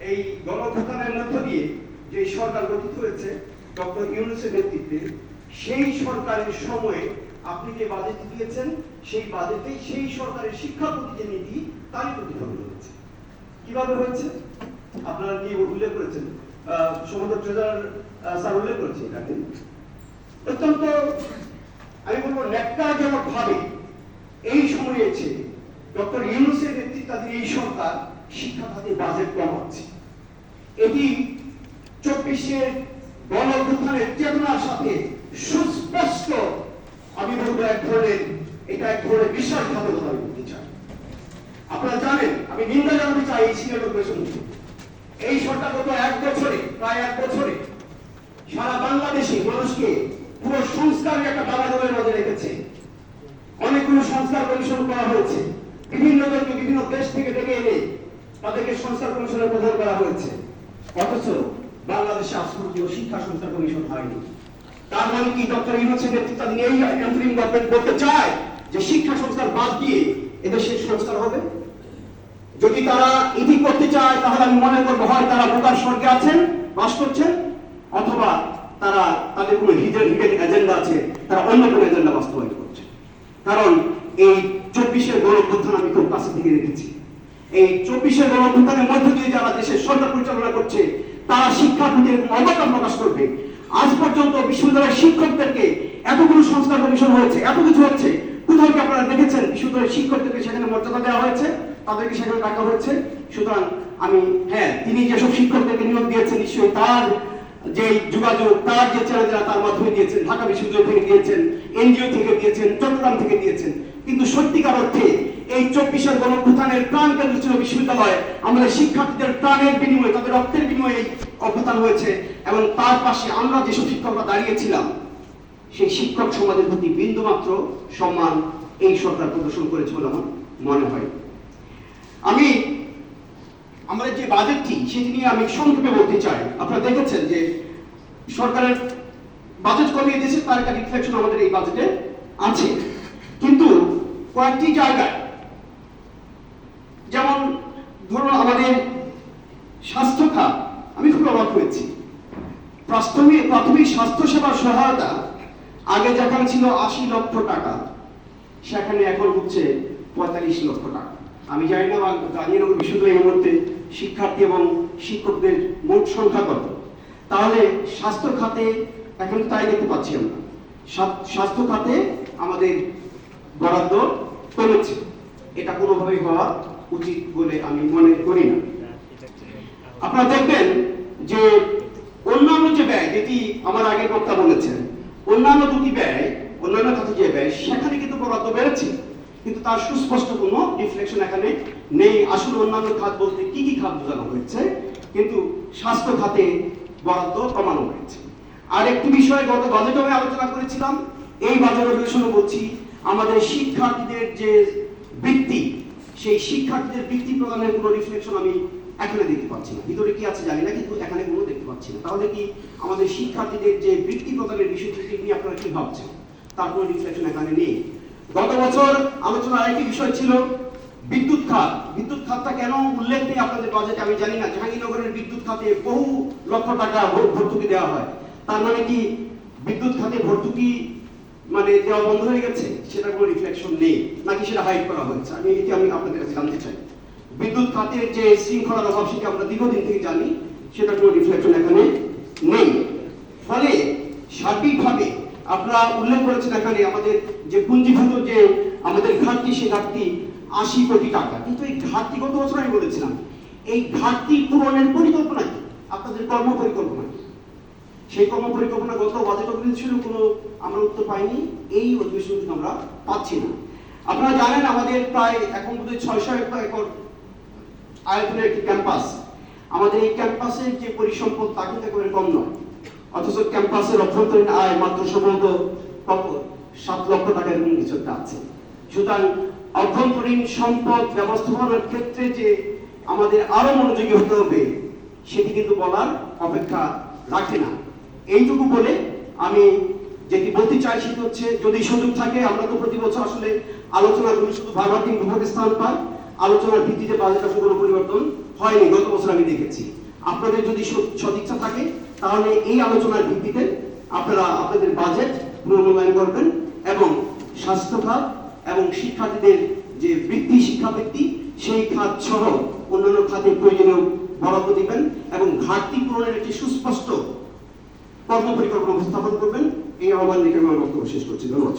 এই গণঅভ্যুত্থানের মধ্য দিয়ে যে সরকার গঠিত হয়েছে ডক্টর ইউনূসের নেতৃত্বে, সেই সরকারের সময়ে আপনি যে বাজেট দিয়েছেন সেই বাজেটে সেই সরকারের শিক্ষা প্রতি যে নীতি তারই প্রতিফলন হয়েছে। কিভাবে হয়েছে আপনারা কি উল্লেখ করেছেন, সমগ্র ট্রেজারার স্যার উল্লেখ করেছে। এটাকে অত্যন্ত আমি বলবো ন্যাক্কারজনক ভাবে এই সময়ে এসে ডক্টর ইউনূসের নেতৃত্বাধীন এই সরকার শিক্ষা খাতে বাজেট কমাচ্ছে। এটি 24-এর গণঅভ্যুত্থানের চেতনার সাথে সুস্পষ্ট, আমি বলবো এক ধরনের বিশ্বাসঘাতকতা আমি বলতে চাই। আপনারা জানেন, আমি নিন্দা জানাতে চাই এই সিনিয়র লোকেশনকে। এই সরকার গত প্রায় এক বছরে সারা বাংলাদেশে মানুষকে পুরো সংস্কারের একটা দাবানলের মধ্যে রেখেছে। অনেকগুলো সংস্কার কমিশন করা হয়েছে, বিভিন্ন জনকে বিভিন্ন দেশ থেকে ডেকে এনে তাদেরকে সংস্কার কমিশনের প্রধান করা হয়েছে। অথচ বাংলাদেশে আজ পর্যন্ত শিক্ষা সংস্কার কমিশন হয়নি। তার মানে কি ডক্টর ইউনূসের নেতৃত্বাধীন এই ইন্টারিম গভর্নমেন্ট বলতে চায় যে শিক্ষা সংস্কার বাদ দিয়ে এদেশের সংস্কার হবে? যদি তারা এটি করতে চায় তাহলে আমি মনে করবো হয় তারা বোকার স্বর্গে আছেন, বাস করছেন, অথবা তারা তাদের কোনো হিডেন এজেন্ডা আছে, তারা অন্য কোনো এজেন্ডা বাস্তবায়ন করছে। কারণ এই 24-এর গণঅভ্যুত্থান আমি খুব কাছে থেকে রেখেছি। এই 24-এর গণঅভ্যুত্থানের মধ্য দিয়ে যারা দেশের সরকার পরিচালনা করছে তারা শিক্ষার প্রতি অবজ্ঞা প্রকাশ করবে। আজ পর্যন্ত বিশ্ববিদ্যালয়ের শিক্ষকদেরকে এতগুলো সংস্কার কমিশন হয়েছে, এত কিছু হচ্ছে, কোথাও কি আপনারা দেখেছেন বিশ্ববিদ্যালয়ের শিক্ষকদেরকে সেখানে মর্যাদা দেওয়া হয়েছে, তাদেরকে সেখানে রাখা হয়েছে? সুতরাং আমি তিনি যেসব শিক্ষকদেরকে নিয়োগ দিয়েছেন নিশ্চয়ই তার যে যোগাযোগ, তার যে চ্যানেলরা তার মাধ্যমে দিয়েছেন, ঢাকা বিশ্ববিদ্যালয় থেকে দিয়েছেন, এনজিও থেকে দিয়েছেন, চট্টগ্রাম থেকে দিয়েছেন। কিন্তু সত্যিকার অর্থে এই 24-এর গণঅভ্যুত্থানের প্রাণ কেন্দ্র ছিল বিশ্ববিদ্যালয়। আমাদের শিক্ষার্থীদের প্রাণের বিনিময়ে, তাদের রক্তের বিনিময়ে এই অভ্যুত্থান হয়েছে। এবং তার পাশে আমরা যেসব শিক্ষকরা দাঁড়িয়েছিলাম সেই শিক্ষক সমাজের প্রতি বিন্দুমাত্র সম্মান এই সরকার প্রদর্শন করেছে বলে আমার মনে হয়। আমাদের যে বাজেটটি সেটি নিয়ে আমি সংক্ষেপে বলতে চাই। আপনারা দেখেছেন যে সরকারের বাজেট কমিয়ে দিয়েছে, তার একটা রিফ্লেকশন আমাদের এই বাজেটে আছে। কিন্তু কয়েকটি জায়গায়, যেমন ধরুন আমাদের স্বাস্থ্য খাত, আমি খুব অবাক হয়েছি। প্রাথমিক স্বাস্থ্য সেবার সহায়তা আগে যেখানে ছিল 80 লক্ষ টাকা, সেখানে এখন হচ্ছে 45 লক্ষ টাকা। আমি জানি না জাহাঙ্গীরনগর বিশ্ববিদ্যালয়ের মধ্যে শিক্ষার্থী এবং শিক্ষকদের মোট সংখ্যা কত। তাহলে স্বাস্থ্য খাতে এখন তাই দেখতে পাচ্ছি আমরা, স্বাস্থ্য খাতে আমাদের বরাদ্দ কমেছে। এটা কোনোভাবেই হওয়া উচিত বলে আমি মনে করি না। আপনারা দেখবেন যে অন্যান্য যে ব্যয়, যেটি আমার আগের বক্তা বলেছেন, অন্যান্য দুটি ব্যয়, অন্যান্য খাতে যে ব্যয়, সেখানে কিন্তু বরাদ্দ বেড়েছে, কিন্তু তার সুস্পষ্ট কোনো রিফ্লেকশন এখানে নেই। আসলে অন্যান্য খাত বলতে কি কি খাত বোঝানো হয়েছে, কিন্তু স্বাস্থ্য খাতে বরাদ্দ কমানো হয়েছে। আর একটি বিষয় গত বাজেটে আমি আলোচনা করেছিলাম, এই বাজেট অধিবেশনে বলছি, আমাদের শিক্ষার্থীদের যে বৃত্তি, সেই শিক্ষার্থীদের বৃত্তি প্রদানের কোনো রিফ্লেকশন আমি এখানে দেখতে পাচ্ছি না। ভিতরে কি আছে জানি না, কিন্তু এখানে কোনো দেখতে পাচ্ছি না। তাহলে কি আমাদের শিক্ষার্থীদের যে বৃত্তি প্রদানের বিষয়টি নিয়ে আপনারা কি ভাবছেন, তার কোনো রিফ্লেকশন এখানে নেই। গত বছর আলোচনার আরেকটি বিষয় ছিল বিদ্যুৎ খাত। বিদ্যুৎ খাতটা কেন উল্লেখ নেই আপনাদের বাজেটে আমি জানি না। জাহাঙ্গীরনগরের বিদ্যুৎ খাতে বহু লক্ষ টাকা ভর্তুকি দেওয়া হয়, তার মানে কি বিদ্যুৎ খাতে ভর্তুকি দেওয়া বন্ধ হয়ে গেছে? সেটা কোনো রিফ্লেকশন নেই, নাকি সেটা হাইড করা হয়েছে? আমি আপনাদের কাছে জানতে চাই। বিদ্যুৎ খাতের যে শৃঙ্খলার অভাব সেটা আমরা দীর্ঘদিন থেকে জানি, সেটা কোনো রিফ্লেকশন এখানে নেই। ফলে সার্বিকভাবে আপনারা উল্লেখ করেছেন এখানে আমাদের যে পুঞ্জীভূত যে আমাদের ঘাটতি, সেই ঘাটতি 80 কোটি টাকা। কিন্তু এই ঘাটতি গত বছর আমি বলেছিলাম, এই ঘাটতি পূরণের পরিকল্পনা কি, আপনাদের কর্মপরিকল্পনা কি? সেই কর্মপরিকল্পনা গত বাজেট অধিবেশনে কোনো আমরা উত্তর পাইনি, এই অধিবেশন কিন্তু আমরা পাচ্ছি না। আপনারা জানেন আমাদের প্রায় এখন বোধহয় 600 একর আয়তনের একটি ক্যাম্পাস। আমাদের এই ক্যাম্পাসের যে পরিসম্পদ তা কিন্তু একেবারে কম নয়, অথচ ক্যাম্পাসের অভ্যন্তরীণ আয় মাত্র সম্ভবত 7 লক্ষ টাকা এরকম কিছু একটা আছে। সুতরাং অভ্যন্তরীণ সম্পদ ব্যবস্থাপনার ক্ষেত্রে যে আমাদের আরো মনোযোগী হতে হবে, সেটি কিন্তু বলার অপেক্ষা রাখে না। এইটুকু বলে আমি যেটি বলতে চাই সেটি হচ্ছে, যদি সুযোগ থাকে, আমরা তো প্রতি বছর আসলে আলোচনাগুলো শুধু ভার্বাটিং বিভাগে স্থান পায়, আলোচনার ভিত্তিতে বাজেট আসলে কোনো পরিবর্তন হয়নি, গত বছর আমি দেখেছি। আপনাদের যদি সদিচ্ছা থাকে তাহলে এই আলোচনার ভিত্তিতে আপনারা আপনাদের বাজেট পুনর্মূল্যায়ন করবেন এবং স্বাস্থ্য খাত এবং শিক্ষার্থীদের যে শিক্ষাবৃত্তি সেই খাত সহ অন্যান্য খাতে প্রয়োজনীয় বরাদ্দ দিবেন এবং ঘাটতি পূরণের একটি সুস্পষ্ট কর্মপরিকল্পনা উপস্থাপন করবেন। এই আহ্বান রেখে আমি আমার বক্তব্য শেষ করছি। ধন্যবাদ।